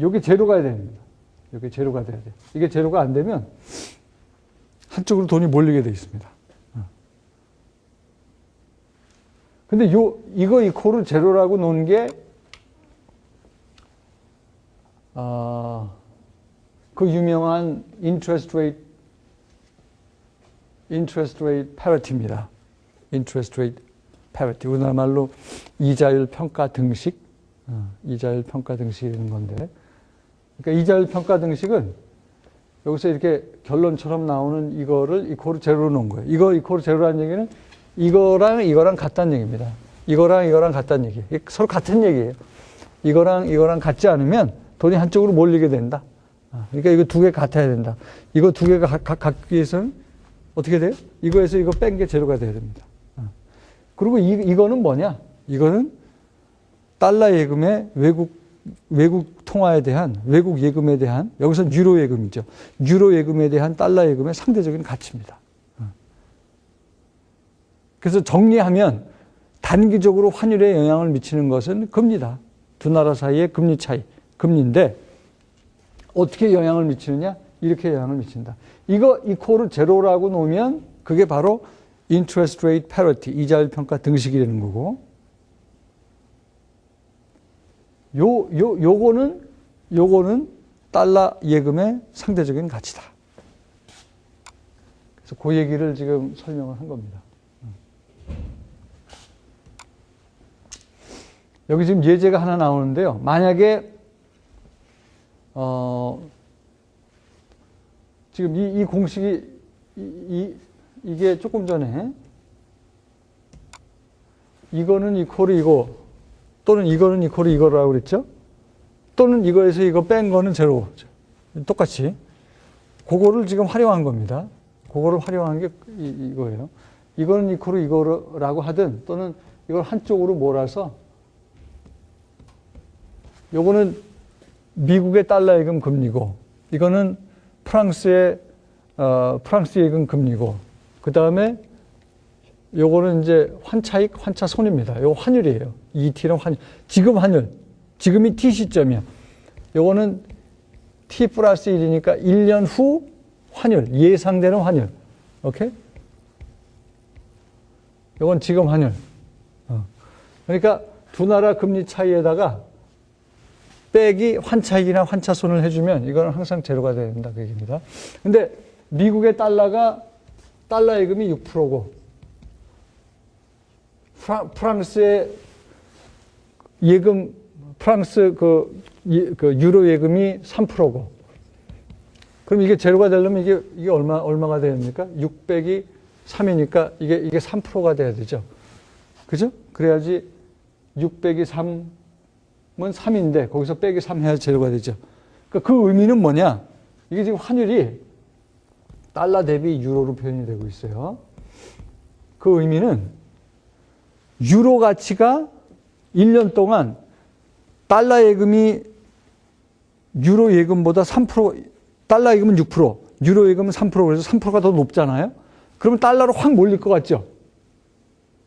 이게 제로가 됩니다. 이게 제로가 돼야 돼. 이게 제로가 안 되면 한쪽으로 돈이 몰리게 돼 있습니다. 근데 이거 이코를 제로라고 놓은 게, 그 유명한 interest rate parity입니다. interest rate parity. 우리나라 말로 이자율 평가 등식, 이자율 평가 등식이라는 건데, 그러니까 이자율 평가 등식은 여기서 이렇게 결론처럼 나오는 이거를 이코를 제로로 놓은 거예요. 이코를 제로라는 얘기는 이거랑 같다는 얘기입니다. 이거랑 같다는 얘기예요. 서로 같은 얘기예요. 이거랑 같지 않으면 돈이 한쪽으로 몰리게 된다. 그러니까 이거 두 개 같아야 된다. 이거 두 개가 같기 위해서는 어떻게 돼요? 이거에서 이거 뺀 게 제로가 돼야 됩니다. 그리고 이거는 뭐냐? 이거는 달러 예금의 외국 통화에 대한, 외국 예금에 대한, 여기서는 유로 예금이죠. 유로 예금에 대한 달러 예금의 상대적인 가치입니다. 그래서 정리하면 단기적으로 환율에 영향을 미치는 것은 금리다. 두 나라 사이의 금리 차이, 금리인데 어떻게 영향을 미치느냐? 이렇게 영향을 미친다. 이코를 제로라고 놓으면 그게 바로 interest rate parity, 이자율 평가 등식이라는 거고, 요거는 달러 예금의 상대적인 가치다. 그래서 그 얘기를 지금 설명을 한 겁니다. 여기 지금 예제가 하나 나오는데요. 만약에 지금 이 공식이 이게 조금 전에 이거는 이코르 이거, 또는 이거는 이코르 이거라고 그랬죠? 또는 이거에서 이거 뺀 거는 제로. 똑같이. 그거를 지금 활용한 겁니다. 그거를 활용한 게 이거예요. 이거는 이코르 이거라고 하든, 또는 이걸 한쪽으로 몰아서, 요거는 미국의 달러 예금 금리고, 이거는 프랑스 예금 금리고, 그 다음에 요거는 이제 환차익, 환차손입니다. 요거 환율이에요. ET는 환율. 지금 환율. 지금이 T 시점이야. 요거는 T 플러스 1이니까 1년 후 환율. 예상되는 환율. 오케이? 요건 지금 환율. 그러니까 두 나라 금리 차이에다가 빼기 환차익이나 환차손을 해주면 이거는 항상 제로가 돼야 된다. 그 얘기입니다. 근데 미국의 달러 예금이 6%고, 프랑스의 예금, 프랑스 유로 예금이 3%고, 그럼 이게 제로가 되려면 이게 얼마가 돼야 됩니까? 6 빼기 3이니까 이게 3%가 돼야 되죠. 그죠? 그래야지 6 빼기 3은 3인데, 거기서 빼기 3 해야 제로가 되죠. 그러니까 그 의미는 뭐냐? 이게 지금 환율이 달러 대비 유로로 표현이 되고 있어요. 그 의미는 유로 가치가 1년 동안 달러 예금이 유로 예금보다 3%, 달러 예금은 6%, 유로 예금은 3%, 그래서 3%가 더 높잖아요. 그러면 달러로 확 몰릴 것 같죠?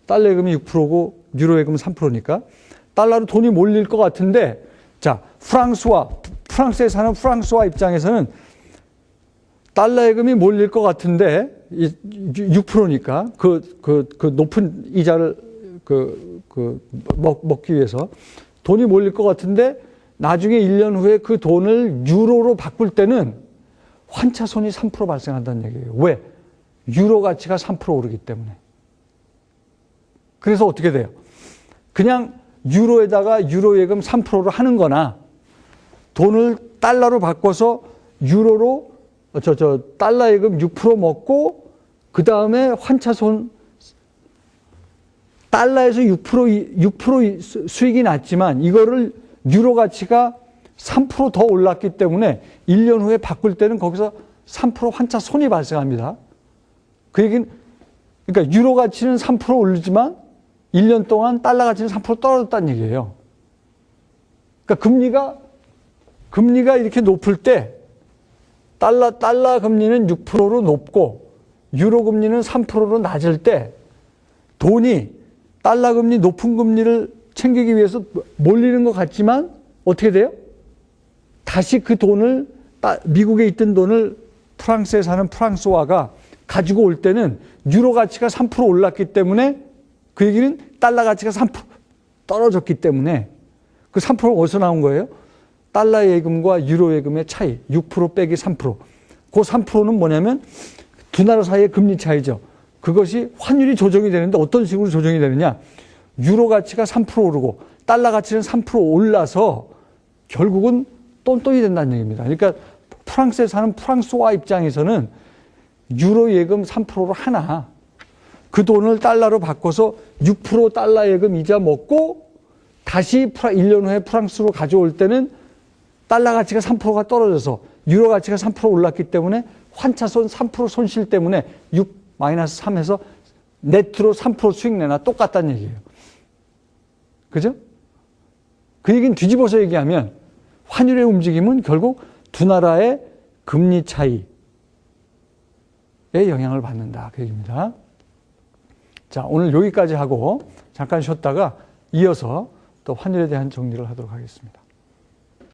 달러 예금이 6%고 유로 예금은 3%니까 달러로 돈이 몰릴 것 같은데, 자, 프랑스에 사는 프랑스와 입장에서는 달러 예금이 몰릴 것 같은데, 6%니까, 그 높은 이자를, 먹기 위해서 돈이 몰릴 것 같은데, 나중에 1년 후에 그 돈을 유로로 바꿀 때는 환차손이 3% 발생한다는 얘기예요. 왜? 유로 가치가 3% 오르기 때문에. 그래서 어떻게 돼요? 그냥 유로에다가 유로 예금 3%로 하는 거나, 돈을 달러로 바꿔서 유로로 달러 예금 6% 먹고, 그 다음에 환차손, 달러에서 6% 수익이 났지만, 이거를 유로 가치가 3% 더 올랐기 때문에 1년 후에 바꿀 때는 거기서 3% 환차손이 발생합니다. 그 얘기는, 그러니까 유로 가치는 3% 오르지만 1년 동안 달러 가치는 3% 떨어졌다는 얘기예요. 그러니까 금리가 이렇게 높을 때 달러 금리는 6%로 높고 유로 금리는 3%로 낮을 때 돈이 달러 금리 높은 금리를 챙기기 위해서 몰리는 것 같지만 어떻게 돼요? 다시 그 돈을 미국에 있던 돈을 프랑스에 사는 프랑스화가 가지고 올 때는 유로 가치가 3% 올랐기 때문에 그 얘기는 달러 가치가 3% 떨어졌기 때문에 그 3%가 어디서 나온 거예요? 달러 예금과 유로 예금의 차이 6% 빼기 3%. 그 3%는 뭐냐면 두 나라 사이의 금리 차이죠. 그것이 환율이 조정이 되는데 어떤 식으로 조정이 되느냐. 유로 가치가 3% 오르고 달러 가치는 3% 올라서 결국은 똔똔이 된다는 얘기입니다. 그러니까 프랑스에 사는 프랑스화 입장에서는 유로 예금 3%로 하나 그 돈을 달러로 바꿔서 6% 달러 예금 이자 먹고 다시 1년 후에 프랑스로 가져올 때는 달러 가치가 3%가 떨어져서 유로 가치가 3% 올랐기 때문에 환차손 3% 손실 때문에 6-3에서 네트로 3% 수익 내나 똑같다는 얘기예요. 그죠? 그 얘기는 뒤집어서 얘기하면 환율의 움직임은 결국 두 나라의 금리 차이에 영향을 받는다. 그 얘기입니다. 자, 오늘 여기까지 하고 잠깐 쉬었다가 이어서 또 환율에 대한 정리를 하도록 하겠습니다.